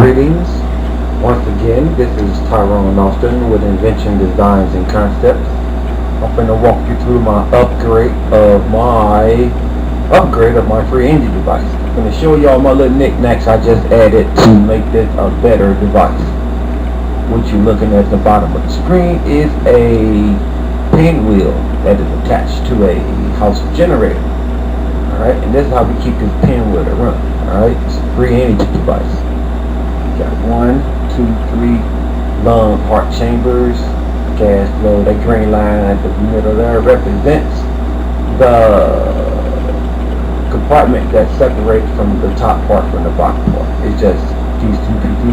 Greetings. Once again, this is Tyrone Austin with Invention Designs and Concepts. I'm going to walk you through my upgrade of my free energy device. I'm going to show y'all my little knickknacks I just added to make this a better device. What you're looking at the bottom of the screen is a pinwheel that is attached to a house generator. Alright, and this is how we keep this pinwheel to run. Alright, it's a free energy device. Got 1, 2, 3 long heart chambers, gas flow. That green line at the middle there represents the compartment that separates from the top part from the bottom part. It's just these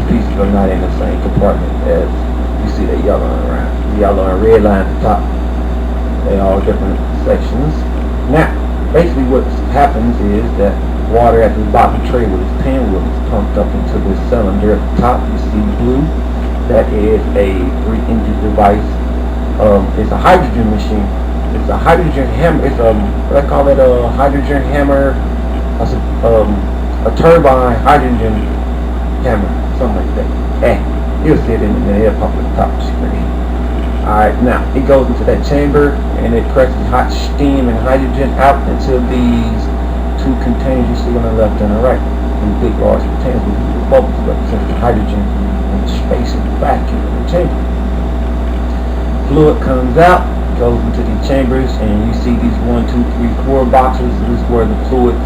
pieces are not in the same compartment as you see the yellow around. The yellow and red line at the top. They all different sections. Now, basically what happens is that water at the bottom tray with its pinwheel is pumped up into this cylinder at the top. You see blue. That is a free energy device. It's a hydrogen machine. It's a hydrogen hammer. It's what I call it, a hydrogen hammer. A turbine hydrogen hammer, something like that. You'll see it in the air pump at the top of the screen. Alright, now it goes into that chamber and it presses hot steam and hydrogen out into these two containers you see on the left and the right. These big large containers with the bubbles represent the hydrogen and the space and the vacuum in the chamber. Fluid comes out, goes into these chambers, and you see these 1, 2, 3, 4 boxes. This is where the fluids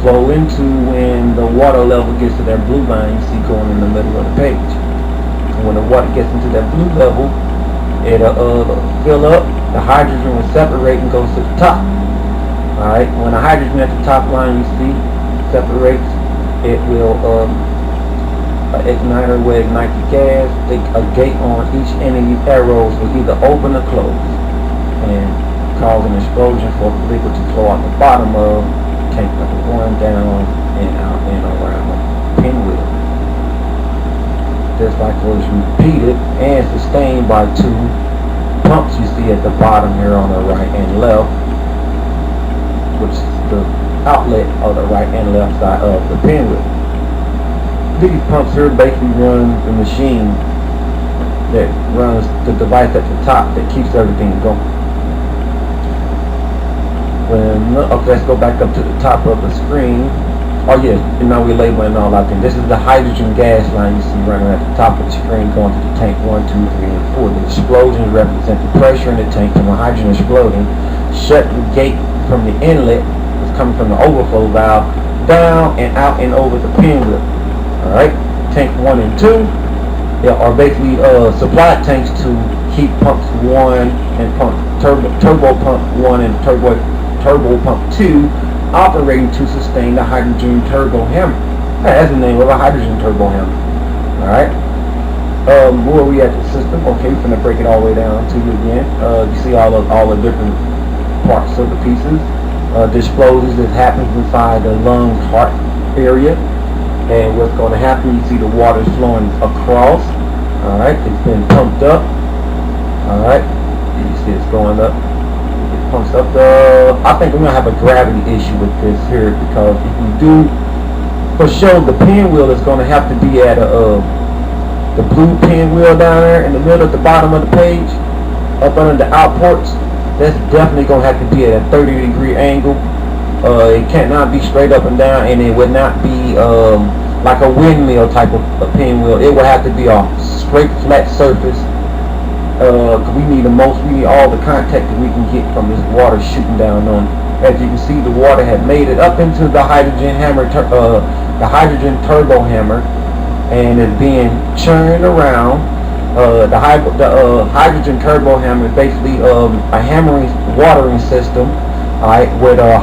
flow into when the water level gets to that blue line you see going in the middle of the page. And when the water gets into that blue level, it'll fill up, the hydrogen will separate and goes to the top. Alright, when the hydrogen at the top line you see separates, it will igniter will ignite the gas. A gate on each end of these arrows will either open or close and cause an explosion for the liquid to flow out the bottom of tank number 1 down and out and around the pinwheel. Just like was repeated and sustained by 2 pumps you see at the bottom here on the right and left, which is the outlet of the right and left side of the pinwheel. These pumps here basically run the machine that runs the device at the top that keeps everything going. Okay, let's go back up to the top of the screen. Oh yeah, and now we're labeling all out there. This is the hydrogen gas line you see running at the top of the screen going to the tank 1, 2, 3, and 4. The explosions represent the pressure in the tank from the hydrogen exploding. Shut the gate from the inlet that's coming from the overflow valve down and out and over the pinwheel. Alright, tank 1 and 2 are basically supply tanks to keep pumps 1 and turbo pump 1 and turbo pump 2 operating to sustain the hydrogen turbo hammer. That's the name of a hydrogen turbo hammer. Alright, where are we at the system? Okay, we're going to break it all the way down to you again. You see all the different parts of the pieces. The explosions that happens inside the lung heart area. And what's going to happen, you see the water flowing across. Alright, it's been pumped up. Alright, you see it's going up. It pumps up. I think I'm going to have a gravity issue with this here, because if we do, for sure, the pinwheel is going to have to be at the blue pinwheel down there in the middle at the bottom of the page, up under the outports. That's definitely going to have to be at a 30-degree angle. It cannot be straight up and down, and it would not be like a windmill type of pinwheel. It would have to be a straight flat surface. We need all the contact that we can get from this water shooting down on. As you can see, the water had made it up into the hydrogen hammer, the hydrogen turbo hammer, and is being churned around. The hydrogen turbo hammer is basically a hammering watering system. Alright, with a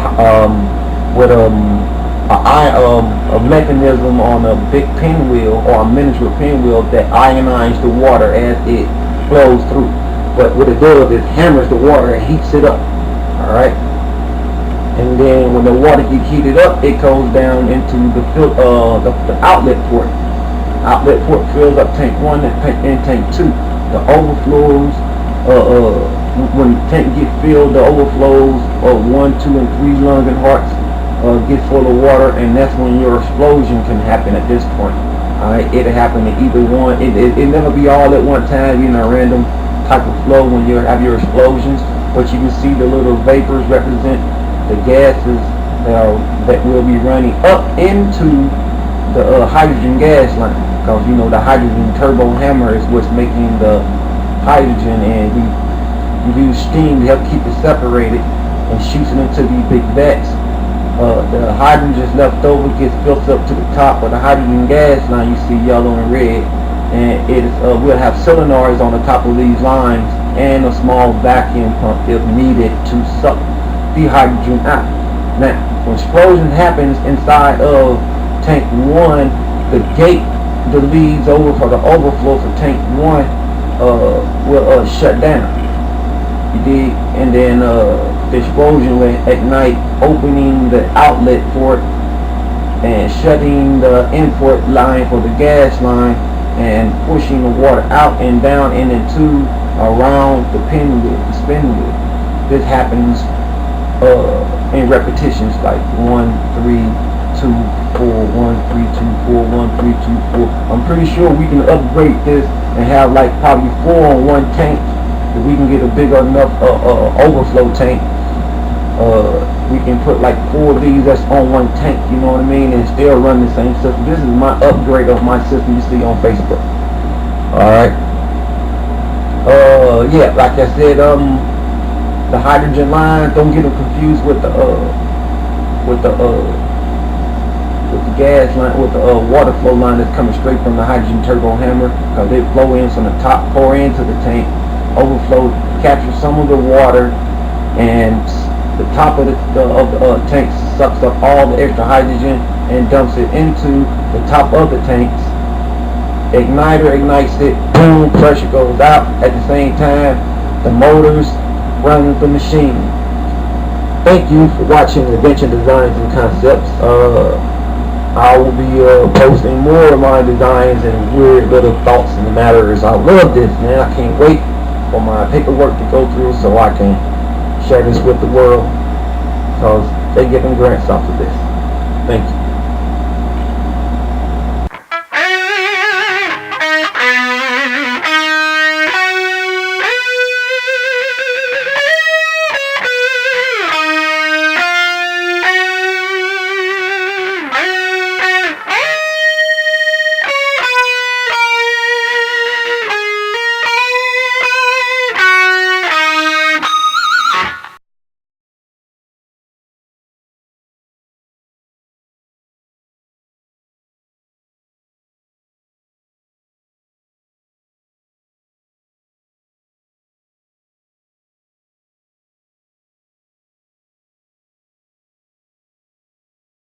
mechanism on a big pinwheel or a miniature pinwheel that ionize the water as it flows through. But what it does is hammers the water and heats it up. Alright, and then when the water gets heated up, it goes down into the outlet port. Outlet port fills up tank 1 and tank 2. The overflows. When the tank gets filled, the overflows of 1, 2, and 3 lungs and hearts get full of water, and that's when your explosion can happen at this point. Alright, it'll happen in either one. It never be all at one time, you know, random type of flow when you have your explosions. But you can see the little vapors represent the gases that will be running up into the hydrogen gas line, because you know the hydrogen turbo hammer is what's making the hydrogen, and we use steam to help keep it separated and shoots it into these big vats. The hydrogen left over gets built up to the top of the hydrogen gas line. You see yellow and red, and we'll have solenoids on the top of these lines and a small vacuum pump if needed to suck the hydrogen out. Now, when explosion happens inside of tank 1, the gate that leads over for the overflow for tank 1 will shut down. You dig? And then the explosion will ignite, opening the outlet for it and shutting the input line for the gas line and pushing the water out and down and into around the pinwheel, the spin wheel. This happens in repetitions like 1, 3, 2, 4, 1, 3, 2, 4, 1, 3, 2, 4. I'm pretty sure we can upgrade this and have like probably 4 on one tank. If we can get a big enough overflow tank, we can put like 4 of these that's on one tank, you know what I mean, and still run the same system. This is my upgrade of my system you see on Facebook. Alright. Yeah, like I said, the hydrogen line, don't get them confused with the gas line, with the water flow line that's coming straight from the hydrogen turbo hammer, because they flow in from the top, pour into the tank, overflow, capture some of the water, and the top of the tank sucks up all the extra hydrogen and dumps it into the top of the tanks. Igniter ignites it, boom, pressure goes out. At the same time, the motors run the machine. Thank you for watching Invention Designs and Concepts. I will be posting more of my designs and weird little thoughts in the matters. I love this, man. I can't wait for my paperwork to go through so I can share this with the world, because they get them grants off of this. Thank you.